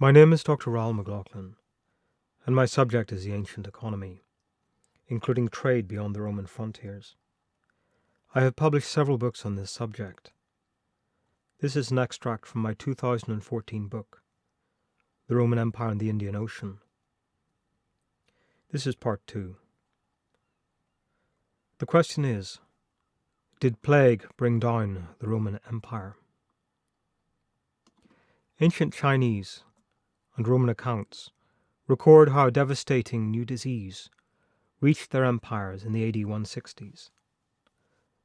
My name is Dr. Raoul McLaughlin, and my subject is the ancient economy, including trade beyond the Roman frontiers. I have published several books on this subject. This is an extract from my 2014 book, The Roman Empire and the Indian Ocean. This is part 2. The question is, did plague bring down the Roman Empire? Ancient Chinese and Roman accounts record how a devastating new disease reached their empires in the AD 160s.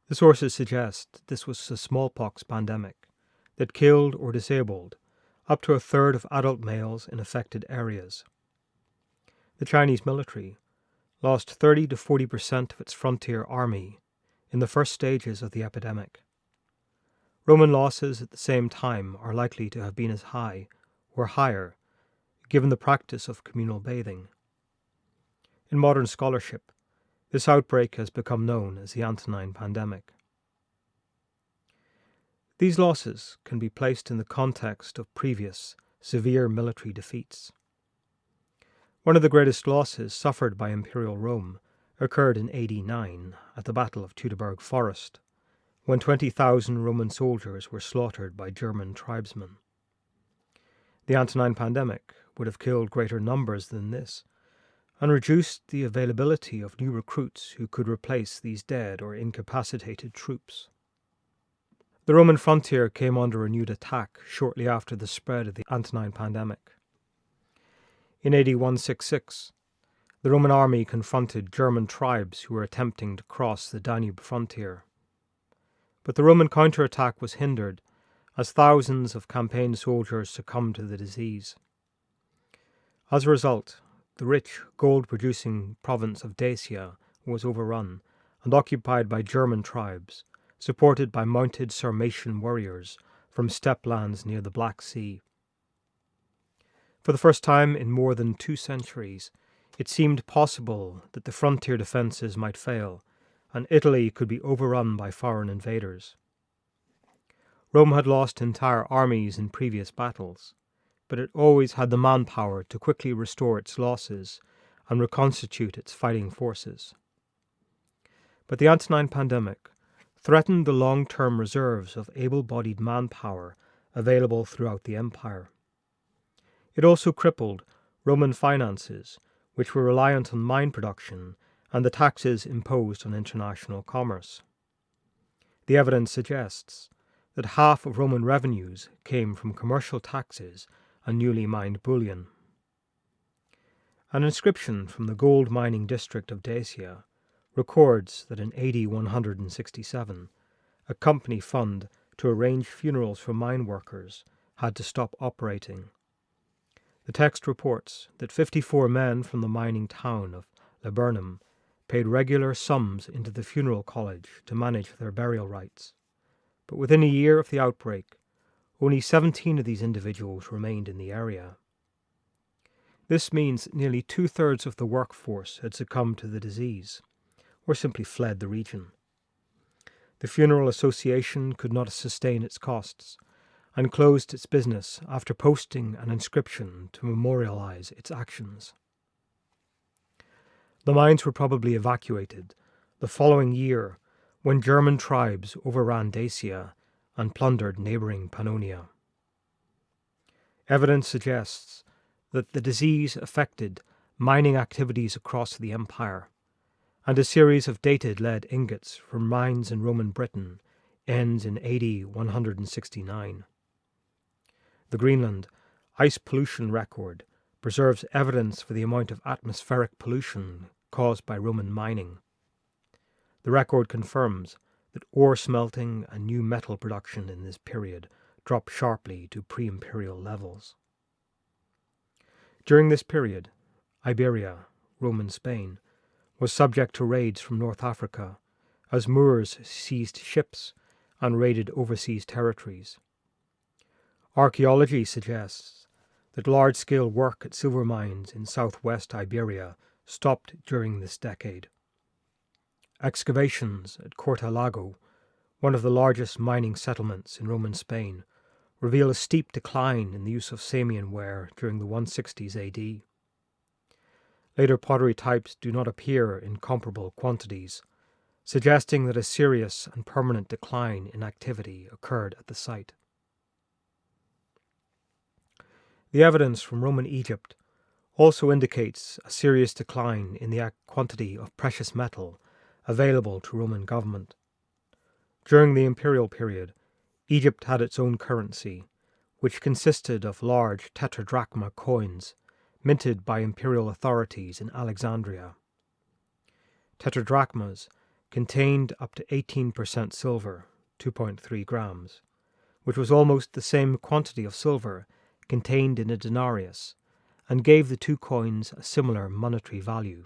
The sources suggest this was a smallpox pandemic that killed or disabled up to a third of adult males in affected areas. The Chinese military lost 30 to 40% of its frontier army in the first stages of the epidemic. Roman losses at the same time are likely to have been as high or higher, given the practice of communal bathing. In modern scholarship, this outbreak has become known as the Antonine Pandemic. These losses can be placed in the context of previous severe military defeats. One of the greatest losses suffered by Imperial Rome occurred in AD 9 at the Battle of Teutoburg Forest, when 20,000 Roman soldiers were slaughtered by German tribesmen. The Antonine Pandemic would have killed greater numbers than this, and reduced the availability of new recruits who could replace these dead or incapacitated troops. The Roman frontier came under renewed attack shortly after the spread of the Antonine Pandemic. In AD 166, the Roman army confronted German tribes who were attempting to cross the Danube frontier. But the Roman counterattack was hindered as thousands of campaign soldiers succumbed to the disease. As a result, the rich, gold-producing province of Dacia was overrun and occupied by German tribes, supported by mounted Sarmatian warriors from steppe lands near the Black Sea. For the first time in more than 2 centuries, it seemed possible that the frontier defences might fail, and Italy could be overrun by foreign invaders. Rome had lost entire armies in previous battles, but it always had the manpower to quickly restore its losses and reconstitute its fighting forces. But the Antonine Pandemic threatened the long-term reserves of able-bodied manpower available throughout the empire. It also crippled Roman finances, which were reliant on mine production and the taxes imposed on international commerce. The evidence suggests that half of Roman revenues came from commercial taxes and newly mined bullion. An inscription from the gold mining district of Dacia records that in AD 167, a company fund to arrange funerals for mine workers had to stop operating. The text reports that 54 men from the mining town of Laburnum paid regular sums into the funeral college to manage their burial rites. But within a year of the outbreak, only 17 of these individuals remained in the area. This means that nearly 2/3 of the workforce had succumbed to the disease, or simply fled the region. The funeral association could not sustain its costs, and closed its business after posting an inscription to memorialize its actions. The mines were probably evacuated the following year when German tribes overran Dacia and plundered neighbouring Pannonia. Evidence suggests that the disease affected mining activities across the empire, and a series of dated lead ingots from mines in Roman Britain ends in AD 169. The Greenland ice pollution record preserves evidence for the amount of atmospheric pollution caused by Roman mining. The record confirms that ore smelting and new metal production in this period dropped sharply to pre-imperial levels. During this period, Iberia, Roman Spain, was subject to raids from North Africa as Moors seized ships and raided overseas territories. Archaeology suggests that large-scale work at silver mines in southwest Iberia stopped during this decade. Excavations at Corta Lago, one of the largest mining settlements in Roman Spain, reveal a steep decline in the use of Samian ware during the 160s AD. Later pottery types do not appear in comparable quantities, suggesting that a serious and permanent decline in activity occurred at the site. The evidence from Roman Egypt also indicates a serious decline in the quantity of precious metal available to Roman government. During the imperial period, Egypt had its own currency, which consisted of large tetradrachma coins minted by imperial authorities in Alexandria. Tetradrachmas contained up to 18% silver, 2.3 grams, which was almost the same quantity of silver contained in a denarius, and gave the two coins a similar monetary value.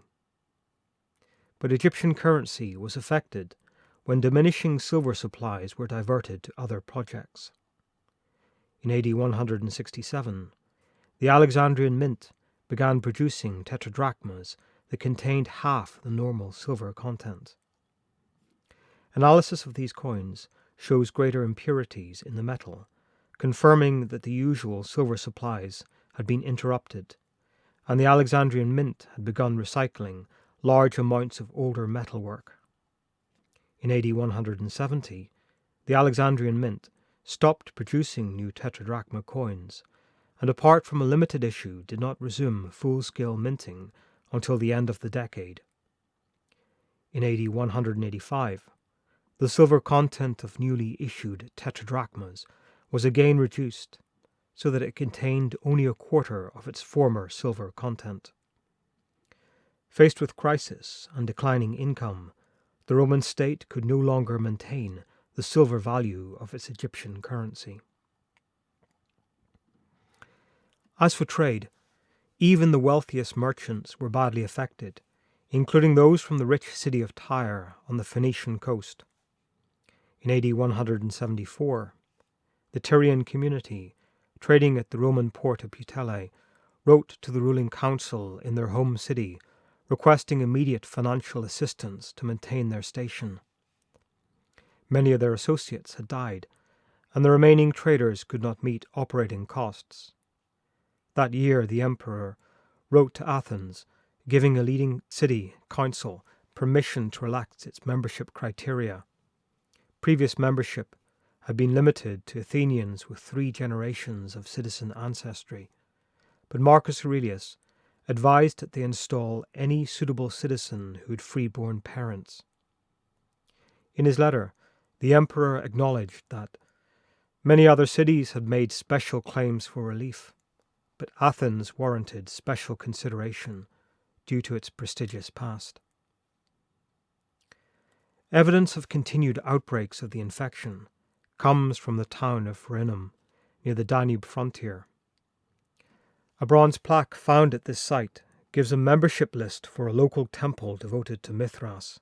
But Egyptian currency was affected when diminishing silver supplies were diverted to other projects. In AD 167, the Alexandrian Mint began producing tetradrachmas that contained half the normal silver content. Analysis of these coins shows greater impurities in the metal, confirming that the usual silver supplies had been interrupted, and the Alexandrian Mint had begun recycling large amounts of older metalwork. In AD 170, the Alexandrian Mint stopped producing new tetradrachma coins, and apart from a limited issue did not resume full-scale minting until the end of the decade. In AD 185, the silver content of newly issued tetradrachmas was again reduced, so that it contained only a quarter of its former silver content. Faced with crisis and declining income, the Roman state could no longer maintain the silver value of its Egyptian currency. As for trade, even the wealthiest merchants were badly affected, including those from the rich city of Tyre on the Phoenician coast. In AD 174, the Tyrian community, trading at the Roman port of Puteoli, wrote to the ruling council in their home city, requesting immediate financial assistance to maintain their station. Many of their associates had died, and the remaining traders could not meet operating costs. That year, the emperor wrote to Athens, giving a leading city council permission to relax its membership criteria. Previous membership had been limited to Athenians with 3 generations of citizen ancestry, but Marcus Aurelius advised that they install any suitable citizen who had free-born parents. In his letter, the emperor acknowledged that many other cities had made special claims for relief, but Athens warranted special consideration due to its prestigious past. Evidence of continued outbreaks of the infection comes from the town of Rhinum, near the Danube frontier. A bronze plaque found at this site gives a membership list for a local temple devoted to Mithras.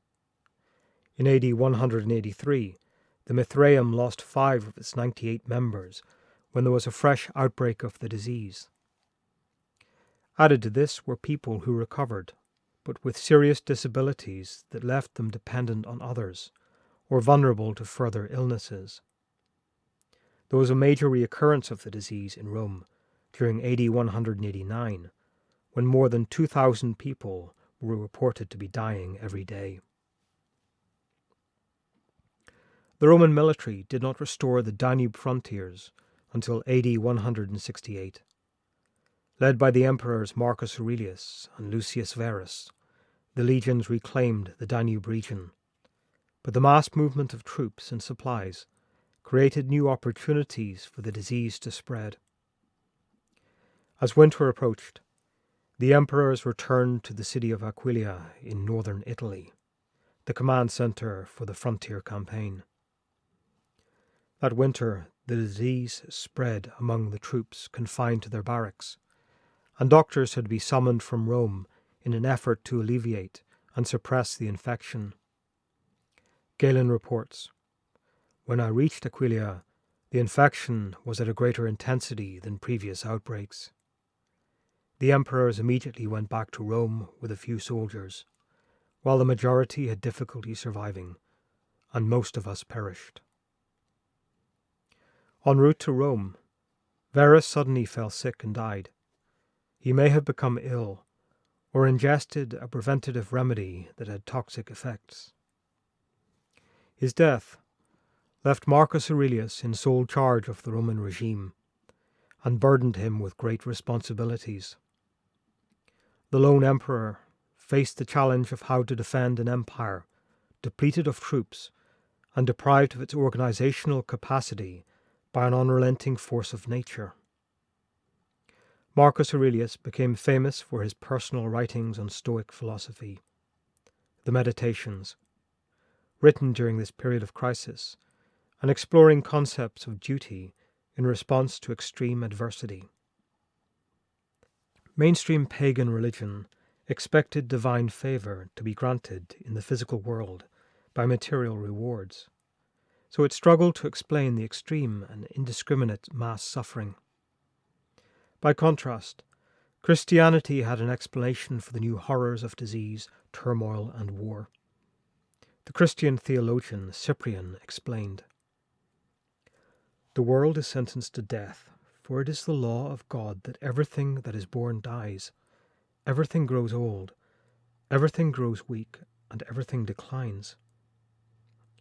In AD 183, the Mithraeum lost 5 of its 98 members when there was a fresh outbreak of the disease. Added to this were people who recovered, but with serious disabilities that left them dependent on others or vulnerable to further illnesses. There was a major reoccurrence of the disease in Rome during AD 189, when more than 2,000 people were reported to be dying every day. The Roman military did not restore the Danube frontiers until AD 168. Led by the emperors Marcus Aurelius and Lucius Verus, the legions reclaimed the Danube region, but the mass movement of troops and supplies created new opportunities for the disease to spread. As winter approached, the emperors returned to the city of Aquileia in northern Italy, the command center for the frontier campaign. That winter, the disease spread among the troops confined to their barracks, and doctors had to be summoned from Rome in an effort to alleviate and suppress the infection. Galen reports, "When I reached Aquileia, the infection was at a greater intensity than previous outbreaks. The emperors immediately went back to Rome with a few soldiers, while the majority had difficulty surviving, and most of us perished." En route to Rome, Verus suddenly fell sick and died. He may have become ill, or ingested a preventative remedy that had toxic effects. His death left Marcus Aurelius in sole charge of the Roman regime, and burdened him with great responsibilities. The lone emperor faced the challenge of how to defend an empire depleted of troops and deprived of its organizational capacity by an unrelenting force of nature. Marcus Aurelius became famous for his personal writings on Stoic philosophy, the Meditations, written during this period of crisis, and exploring concepts of duty in response to extreme adversity. Mainstream pagan religion expected divine favor to be granted in the physical world by material rewards, so it struggled to explain the extreme and indiscriminate mass suffering. By contrast, Christianity had an explanation for the new horrors of disease, turmoil, and war. The Christian theologian Cyprian explained, "The world is sentenced to death, for it is the law of God that everything that is born dies, everything grows old, everything grows weak, and everything declines."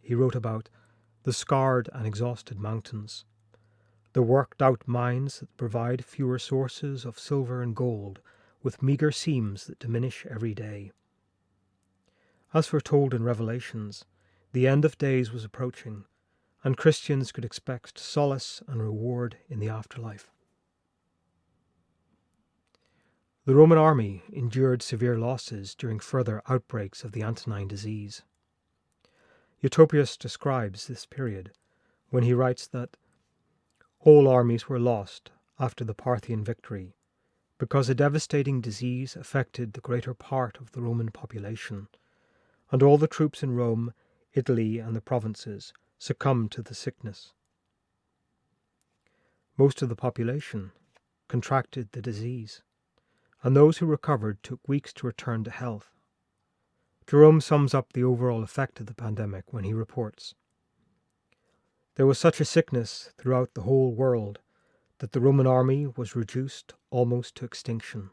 He wrote about the scarred and exhausted mountains, the worked-out mines that provide fewer sources of silver and gold, with meager seams that diminish every day. As foretold in Revelations, the end of days was approaching, and Christians could expect solace and reward in the afterlife. The Roman army endured severe losses during further outbreaks of the Antonine disease. Eutropius describes this period when he writes that whole armies were lost after the Parthian victory because a devastating disease affected the greater part of the Roman population, and all the troops in Rome, Italy, and the provinces succumbed to the sickness. Most of the population contracted the disease, and those who recovered took weeks to return to health. Jerome sums up the overall effect of the pandemic when he reports, "There was such a sickness throughout the whole world that the Roman army was reduced almost to extinction."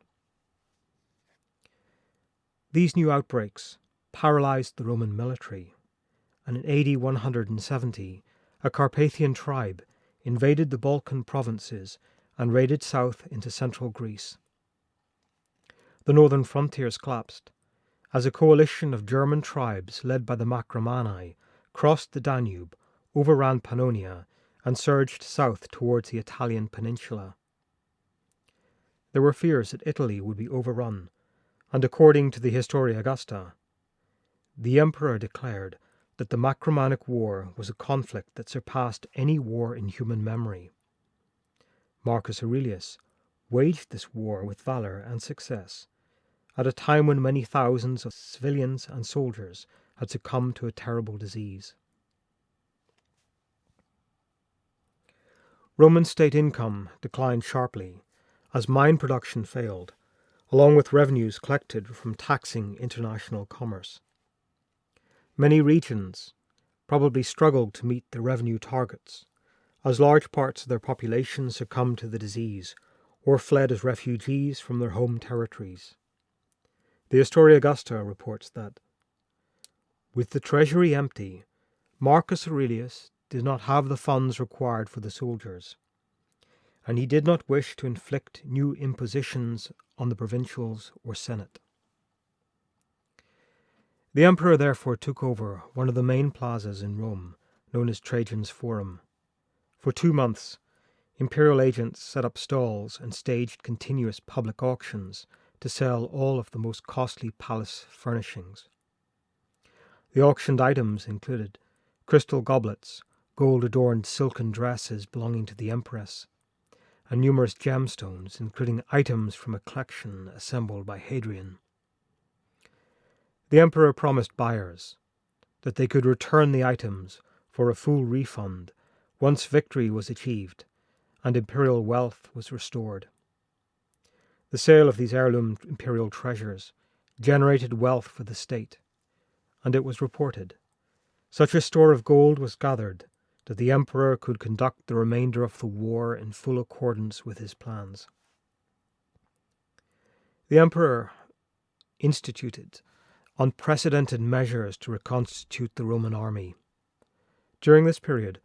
These new outbreaks paralyzed the Roman military, and in AD 170 a Carpathian tribe invaded the Balkan provinces and raided south into central Greece. The northern frontiers collapsed as a coalition of German tribes led by the Marcomanni crossed the Danube, overran Pannonia, and surged south towards the Italian peninsula. There were fears that Italy would be overrun, and according to the Historia Augusta, the emperor declared that the Marcomannic War was a conflict that surpassed any war in human memory. Marcus Aurelius waged this war with valor and success, at a time when many thousands of civilians and soldiers had succumbed to a terrible disease. Roman state income declined sharply as mine production failed, along with revenues collected from taxing international commerce. Many regions probably struggled to meet their revenue targets, as large parts of their population succumbed to the disease or fled as refugees from their home territories. The Historia Augusta reports that, with the treasury empty, Marcus Aurelius did not have the funds required for the soldiers, and he did not wish to inflict new impositions on the provincials or senate. The emperor therefore took over one of the main plazas in Rome, known as Trajan's Forum. For 2 months, imperial agents set up stalls and staged continuous public auctions to sell all of the most costly palace furnishings. The auctioned items included crystal goblets, gold-adorned silken dresses belonging to the empress, and numerous gemstones, including items from a collection assembled by Hadrian. The emperor promised buyers that they could return the items for a full refund once victory was achieved and imperial wealth was restored. The sale of these heirloom imperial treasures generated wealth for the state, and it was reported such a store of gold was gathered that the emperor could conduct the remainder of the war in full accordance with his plans. The emperor instituted unprecedented measures to reconstitute the Roman army. During this period,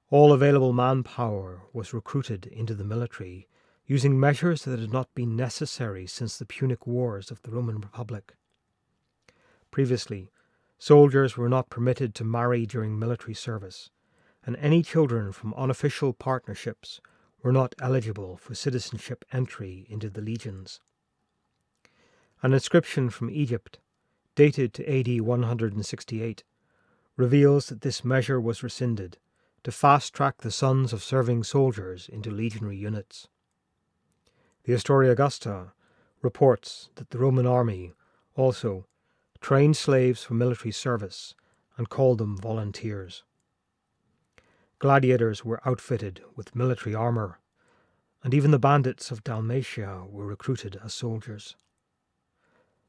all available manpower was recruited into the military, using measures that had not been necessary since the Punic Wars of the Roman Republic. Previously, soldiers were not permitted to marry during military service, and any children from unofficial partnerships were not eligible for citizenship entry into the legions. An inscription from Egypt, dated to AD 168, reveals that this measure was rescinded to fast-track the sons of serving soldiers into legionary units. The Historia Augusta reports that the Roman army also trained slaves for military service and called them volunteers. Gladiators were outfitted with military armor, and even the bandits of Dalmatia were recruited as soldiers.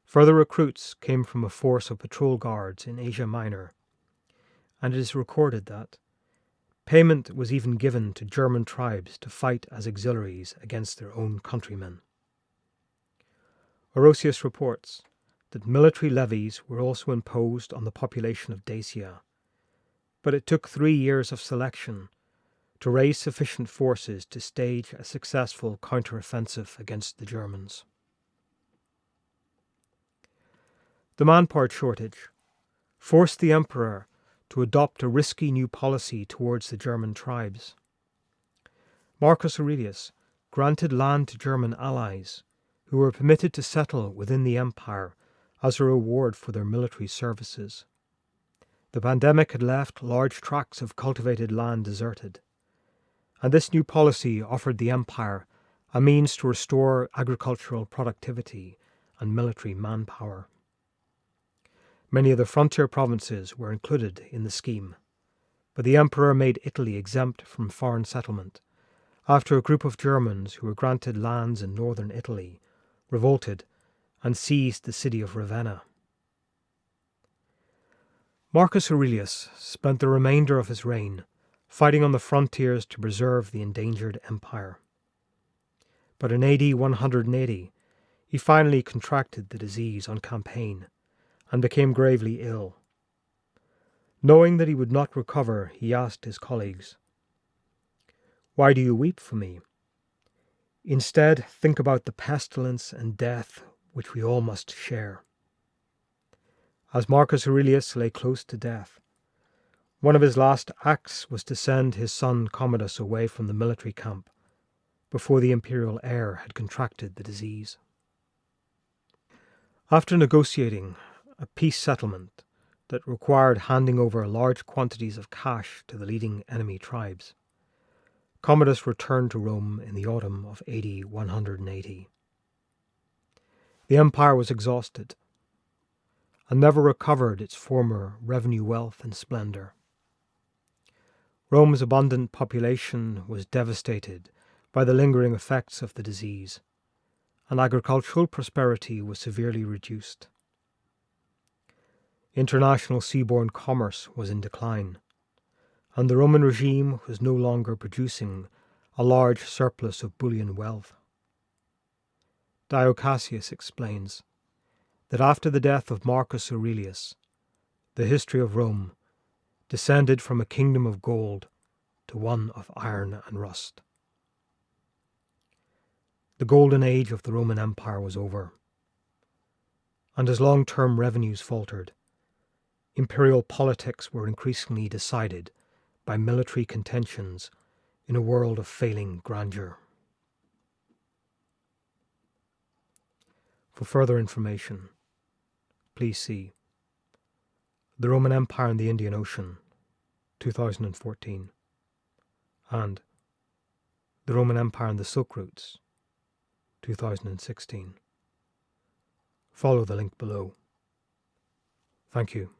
Further recruits came from a force of patrol guards in Asia Minor, and it is recorded that payment was even given to German tribes to fight as auxiliaries against their own countrymen. Orosius reports that military levies were also imposed on the population of Dacia, but it took 3 years of selection to raise sufficient forces to stage a successful counter-offensive against the Germans. The manpower shortage forced the emperor to adopt a risky new policy towards the German tribes. Marcus Aurelius granted land to German allies who were permitted to settle within the empire as a reward for their military services. The pandemic had left large tracts of cultivated land deserted, and this new policy offered the empire a means to restore agricultural productivity and military manpower. Many of the frontier provinces were included in the scheme, but the emperor made Italy exempt from foreign settlement after a group of Germans who were granted lands in northern Italy revolted and seized the city of Ravenna. Marcus Aurelius spent the remainder of his reign fighting on the frontiers to preserve the endangered empire. But in AD 180, he finally contracted the disease on campaign and became gravely ill. Knowing that he would not recover, he asked his colleagues, "Why do you weep for me? Instead, think about the pestilence and death which we all must share." As Marcus Aurelius lay close to death, one of his last acts was to send his son Commodus away from the military camp before the imperial heir had contracted the disease. After negotiating a peace settlement that required handing over large quantities of cash to the leading enemy tribes, Commodus returned to Rome in the autumn of AD 180. The empire was exhausted and never recovered its former revenue wealth and splendor. Rome's abundant population was devastated by the lingering effects of the disease, and agricultural prosperity was severely reduced. International seaborne commerce was in decline, and the Roman regime was no longer producing a large surplus of bullion wealth. Dio Cassius explains that after the death of Marcus Aurelius, the history of Rome descended from a kingdom of gold to one of iron and rust. The golden age of the Roman Empire was over, and as long-term revenues faltered, imperial politics were increasingly decided by military contentions in a world of failing grandeur. For further information, please see The Roman Empire and the Indian Ocean, 2014, and The Roman Empire and the Silk Routes, 2016. Follow the link below. Thank you.